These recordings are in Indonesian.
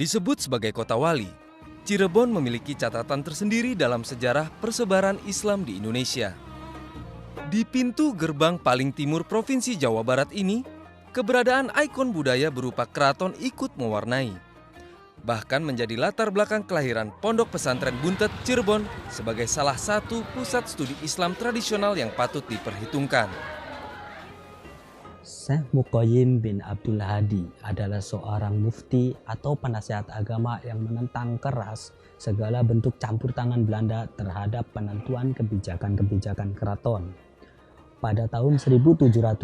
Disebut sebagai kota wali, Cirebon memiliki catatan tersendiri dalam sejarah persebaran Islam di Indonesia. Di pintu gerbang paling timur Provinsi Jawa Barat ini, keberadaan ikon budaya berupa keraton ikut mewarnai. Bahkan menjadi latar belakang kelahiran Pondok Pesantren Buntet Cirebon sebagai salah satu pusat studi Islam tradisional yang patut diperhitungkan. Syekh Muqayyim bin Abdul Hadi adalah seorang mufti atau penasihat agama yang menentang keras segala bentuk campur tangan Belanda terhadap penentuan kebijakan-kebijakan keraton. Pada tahun 1750,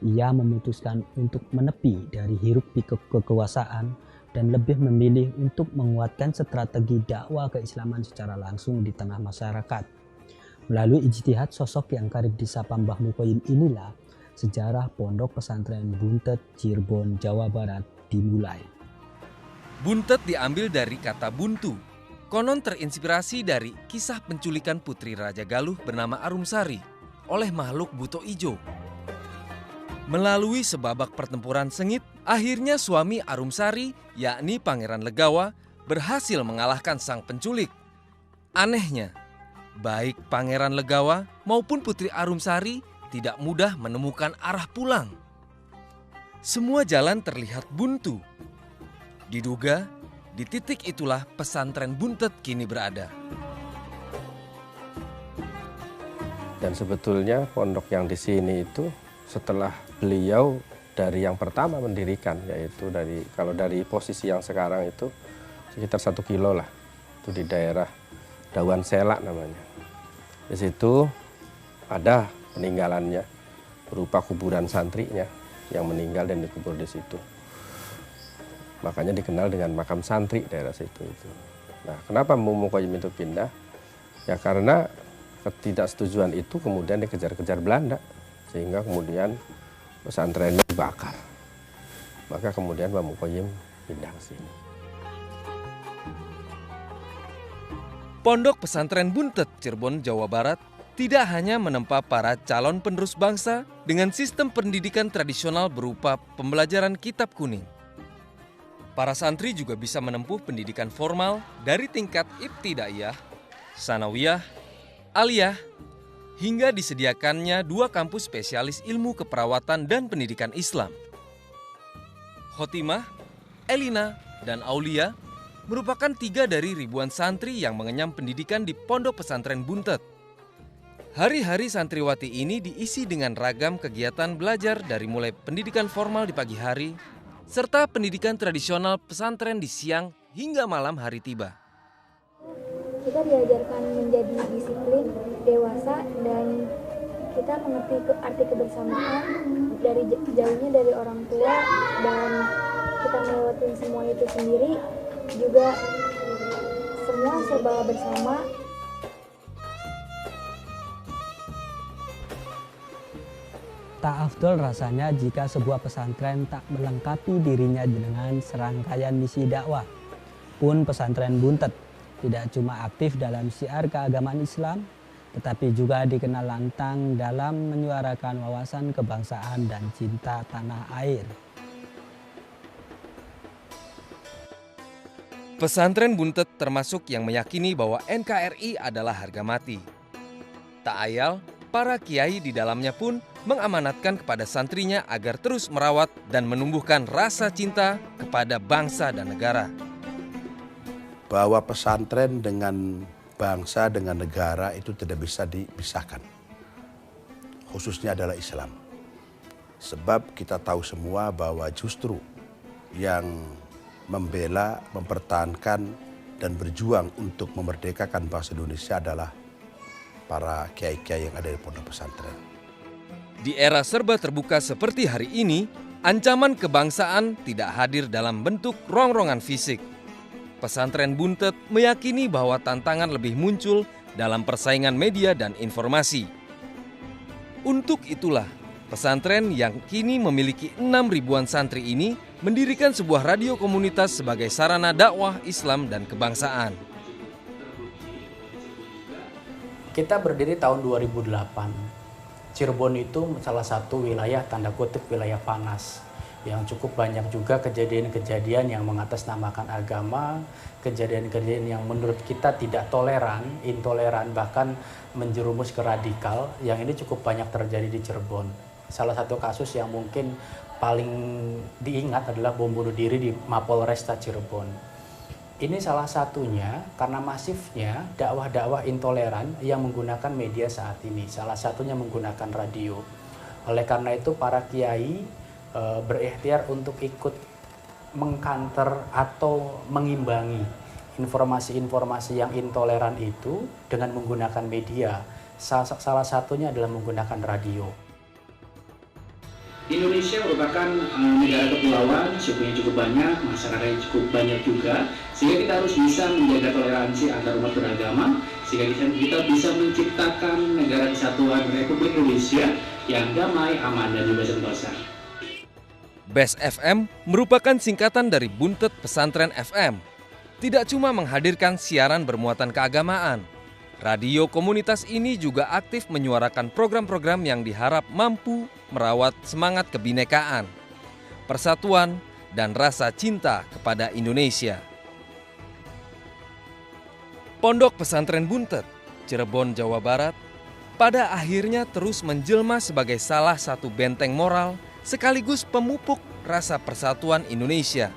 ia memutuskan untuk menepi dari hiruk-pikuk kekuasaan dan lebih memilih untuk menguatkan strategi dakwah keislaman secara langsung di tengah masyarakat. Melalui ijtihad sosok yang karib disapa Mbah Muqayyim inilah sejarah Pondok Pesantren Buntet Cirebon, Jawa Barat dimulai. Buntet diambil dari kata buntu, konon terinspirasi dari kisah penculikan putri Raja Galuh bernama Arumsari oleh makhluk buto ijo. Melalui sebabak pertempuran sengit, akhirnya suami Arumsari, yakni Pangeran Legawa, berhasil mengalahkan sang penculik. Anehnya, baik Pangeran Legawa maupun Putri Arumsari tidak mudah menemukan arah pulang. Semua jalan terlihat buntu. Diduga, di titik itulah pesantren Buntet kini berada. Dan sebetulnya pondok yang di sini itu setelah beliau dari yang pertama mendirikan, yaitu kalau dari posisi yang sekarang itu sekitar 1 kilo lah, itu di daerah Dawan Selak namanya. Di situ ada peninggalannya berupa kuburan santrinya yang meninggal dan dikubur di situ. Makanya dikenal dengan makam santri daerah situ itu. Nah, kenapa Mbah Muqayyim itu pindah? Ya karena ketidaksetujuan itu kemudian dikejar-kejar Belanda, sehingga kemudian pesantrennya dibakar. Maka kemudian Mbah Muqayyim pindah ke sini. Pondok Pesantren Buntet Cirebon, Jawa Barat tidak hanya menempa para calon penerus bangsa dengan sistem pendidikan tradisional berupa pembelajaran kitab kuning. Para santri juga bisa menempuh pendidikan formal dari tingkat ibtidaiyah, sanawiyah, aliyah, hingga disediakannya 2 kampus spesialis ilmu keperawatan dan pendidikan Islam. Khotimah, Elina, dan Aulia merupakan 3 dari ribuan santri yang mengenyam pendidikan di Pondok Pesantren Buntet. Hari-hari santriwati ini diisi dengan ragam kegiatan belajar dari mulai pendidikan formal di pagi hari, serta pendidikan tradisional pesantren di siang hingga malam hari tiba. Kita diajarkan menjadi disiplin, dewasa, dan kita mengerti arti kebersamaan dari jauhnya dari orang tua, dan kita melewati semua itu sendiri, juga semua serba bersama. Tak afdol rasanya jika sebuah pesantren tak melengkapi dirinya dengan serangkaian misi dakwah. Pun pesantren Buntet tidak cuma aktif dalam syiar keagamaan Islam, tetapi juga dikenal lantang dalam menyuarakan wawasan kebangsaan dan cinta tanah air. Pesantren Buntet termasuk yang meyakini bahwa NKRI adalah harga mati. Tak ayal, para kiai di dalamnya pun mengamanatkan kepada santrinya agar terus merawat dan menumbuhkan rasa cinta kepada bangsa dan negara. Bahwa pesantren dengan bangsa, dengan negara itu tidak bisa dipisahkan. Khususnya adalah Islam. Sebab kita tahu semua bahwa justru yang membela, mempertahankan, dan berjuang untuk memerdekakan bangsa Indonesia adalah para kiai-kiai yang ada di pondok pesantren. Di era serba terbuka seperti hari ini, ancaman kebangsaan tidak hadir dalam bentuk rongrongan fisik. Pesantren Buntet meyakini bahwa tantangan lebih muncul dalam persaingan media dan informasi. Untuk itulah, pesantren yang kini memiliki 6 ribuan santri ini mendirikan sebuah radio komunitas sebagai sarana dakwah Islam dan kebangsaan. Kita berdiri tahun 2008. Cirebon itu salah satu wilayah tanda kutip wilayah panas. yang cukup banyak juga kejadian-kejadian yang mengatasnamakan agama, kejadian-kejadian yang menurut kita tidak toleran, intoleran, bahkan menjerumus ke radikal, yang ini cukup banyak terjadi di Cirebon. Salah satu kasus yang mungkin paling diingat adalah bom bunuh diri di Mapolresta Cirebon. Ini salah satunya karena masifnya dakwah-dakwah intoleran yang menggunakan media saat ini. Salah satunya menggunakan radio. Oleh karena itu para kiai berikhtiar untuk ikut mengkanter atau mengimbangi informasi-informasi yang intoleran itu dengan menggunakan media. Salah satunya adalah menggunakan radio. Indonesia merupakan negara kepulauan, sukunya cukup banyak, masyarakatnya cukup banyak juga, sehingga kita harus bisa menjaga toleransi antar umat beragama, sehingga kita bisa menciptakan negara kesatuan Republik Indonesia yang damai, aman, dan juga sentosa. BES FM merupakan singkatan dari Buntet Pesantren FM. Tidak cuma menghadirkan siaran bermuatan keagamaan, radio komunitas ini juga aktif menyuarakan program-program yang diharap mampu merawat semangat kebinekaan, persatuan, dan rasa cinta kepada Indonesia. Pondok Pesantren Buntet, Cirebon, Jawa Barat, pada akhirnya terus menjelma sebagai salah satu benteng moral sekaligus pemupuk rasa persatuan Indonesia.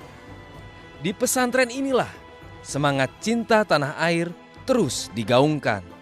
Di pesantren inilah semangat cinta tanah air terus digaungkan.